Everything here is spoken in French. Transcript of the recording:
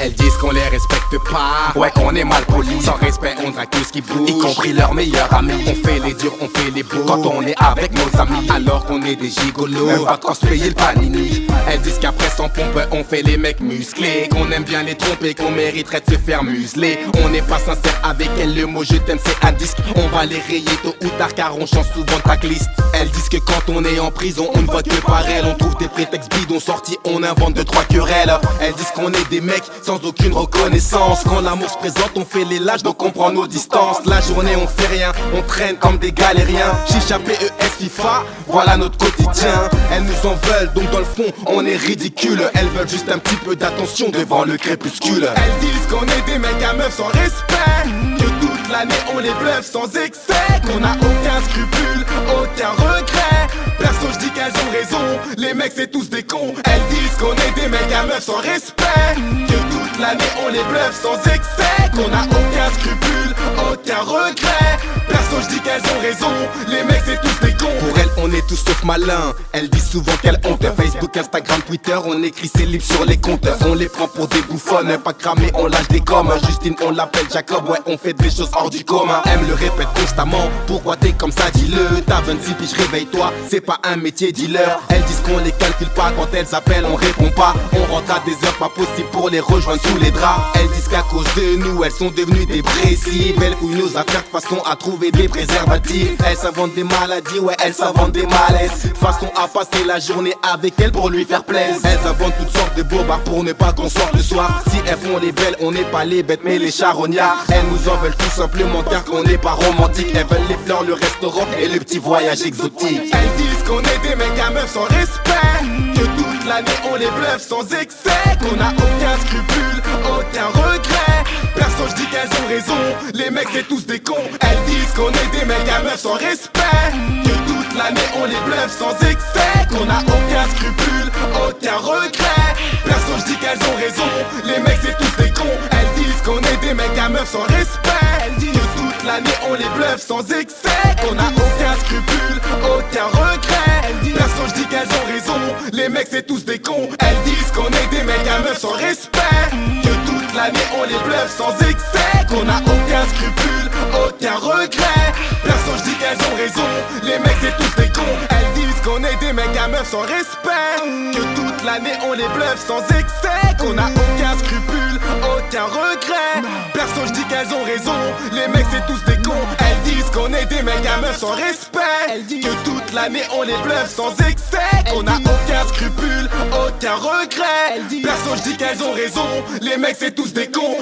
Elles disent qu'on les respecte pas, ouais qu'on est mal poli. Sans respect on drague tout ce qui bouge, y compris leurs meilleurs amis. On fait les durs, on fait les beaux quand on est avec nos amis, alors qu'on est des gigolos, même pas quand se payer le panini. Elles disent qu'après sans pompe on fait les mecs musclés, qu'on aime bien les tromper, qu'on mériterait de se faire museler. On n'est pas sincère avec elles, le mot je t'aime c'est un disque. On va les rayer tôt ou tard car on change souvent de tracklist. Elles disent que quand on est en prison on ne vote que par elles. On trouve des prétextes bidons sortis, on invente 2-3 querelles. Elles disent qu'on est des mecs sans aucune reconnaissance. Quand l'amour se présente on fait les lâches donc on prend nos distances. La journée on fait rien, on traîne comme des galériens. Chicha, PES, FIFA, voilà notre quotidien. Elles nous en veulent donc dans le fond on est ridicule. Elles veulent juste un petit peu d'attention devant le crépuscule. Elles disent qu'on est des mecs à meufs sans respect, que toute l'année on les bluffe sans excès, qu'on a aucun scrupule, aucun regret. Perso je dis qu'elles ont raison, les mecs c'est tous des cons. Elles disent qu'on est des mecs à meufs sans respect, que toute l'année on les bluffe sans excès, qu'on a aucun scrupule, aucun regret. Perso je dis qu'elles ont raison, les mecs c'est tous des cons. Pour elles on est tous sauf malins, elles disent souvent qu'elles honte. Facebook, Instagram, Twitter, on écrit ses livres sur les comptes. On les prend pour des bouffonnes, pas cramés, on lâche des gommes. Justine on l'appelle Jacob, ouais on fait des choses hors du commun. Elle me le répète constamment, pourquoi t'es comme ça dis-le. T'as 26 piges, réveille-toi, c'est pas un métier dealer. Elles disent qu'on les calcule pas, quand elles appellent on répond pas. On rentre à des heures pas possible pour les rejoindre sous les draps. Elles disent qu'à cause de nous elles sont devenues dépressives. Elles fouillent nos affaires de façon à trouver des préservatifs. Elles s'inventent des maladies, ouais elles s'inventent des malaises. Façon à passer la journée avec elles pour lui faire plaisir. Elles inventent toutes sortes de bobards pour ne pas qu'on sorte le soir. Si elles font les belles, on n'est pas les bêtes mais les charognards. Elles nous en veulent tout simplement car qu'on n'est pas romantique. Elles veulent les fleurs, le restaurant et le petit voyage exotique. Elles disent qu'on est des mecs à meufs sans respect, que toute l'année on les bluffe sans excès, qu'on a aucun scrupule, aucun regret. Perso je dis qu'elles ont raison, les mecs c'est tous des cons. Elles disent qu'on est des mecs à meufs sans respect, que toute l'année on les bluffe sans excès, qu'on a aucun scrupule, aucun regret. Perso je dis qu'elles ont raison, les mecs c'est tous des cons. Elles disent qu'on est des mecs à meufs sans respect, elles disent que toute l'année on les bluffe sans excès, qu'on a aucun scrupule, aucun regret. Perso je dis qu'elles ont raison, les mecs c'est tous des cons. Elles disent qu'on est des mecs à meufs sans respect, que toute l'année on les bluffe sans excès, qu'on a aucun scrupule, aucun regret. Perso je dis qu'elles ont raison, les mecs c'est tous des cons. Elles disent qu'on est des mecs à meufs sans respect, que toute l'année on les bluffe sans excès, qu'on a aucun scrupule, aucun regret. Perso je dis qu'elles ont raison, les mecs c'est tous des cons. Elles disent qu'on est des mecs à meufs sans respect, que toute l'année on les bluffe sans excès, qu'on a aucun scrupule, aucun regret. Perso je dis qu'elles ont raison, les mecs c'est tous des cons.